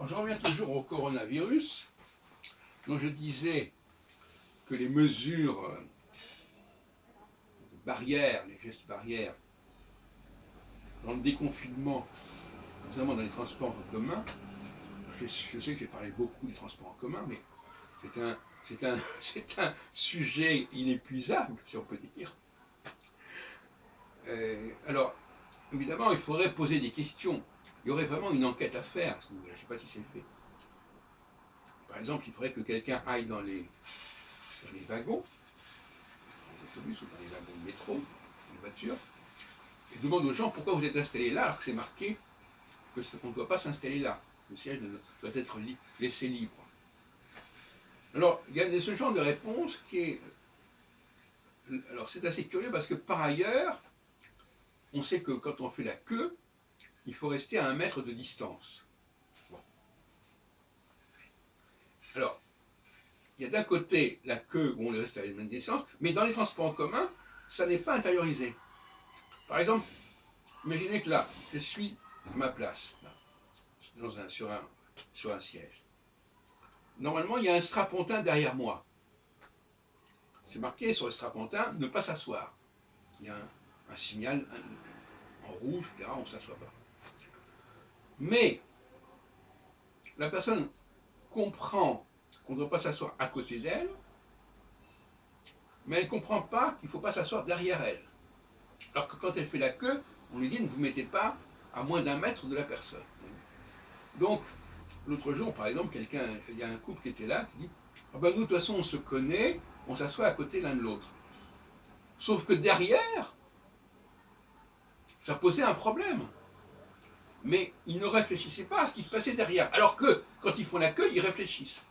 Alors, je reviens toujours au coronavirus, dont je disais que les mesures barrières, les gestes barrières, dans le déconfinement, notamment dans les transports en commun, je sais que j'ai parlé beaucoup des transports en commun, mais c'est un sujet inépuisable, si on peut dire. Alors, évidemment, il faudrait poser des questions. Il y aurait vraiment une enquête à faire. Je ne sais pas si c'est fait. Par exemple, il faudrait que quelqu'un aille dans les wagons, dans les autobus ou dans les wagons de métro, les voitures, et demande aux gens pourquoi vous êtes installés là, alors que c'est marqué qu'on ne doit pas s'installer là. Le siège doit être laissé libre. Alors, il y a ce genre de réponse qui est. Alors, c'est assez curieux parce que par ailleurs, on sait que quand on fait la queue, il faut rester à 1 mètre de distance. Bon. Alors, il y a d'un côté la queue où on reste à la même distance, mais dans les transports en commun, ça n'est pas intériorisé. Par exemple, imaginez que là, je suis à ma place, là, sur un siège. Normalement, il y a un strapontin derrière moi. C'est marqué sur le strapontin, ne pas s'asseoir. Il y a un signal en rouge, etc., on ne s'assoit pas. Mais la personne comprend qu'on ne doit pas s'asseoir à côté d'elle, mais elle ne comprend pas qu'il ne faut pas s'asseoir derrière elle. Alors que quand elle fait la queue, on lui dit ne vous mettez pas à moins d'1 mètre de la personne. Donc, l'autre jour, par exemple, il y a un couple qui était là, qui dit ah ben nous, de toute façon, on se connaît, on s'assoit à côté l'un de l'autre. Sauf que derrière, ça posait un problème. Mais ils ne réfléchissaient pas à ce qui se passait derrière. Alors que, quand ils font la queue, ils réfléchissent.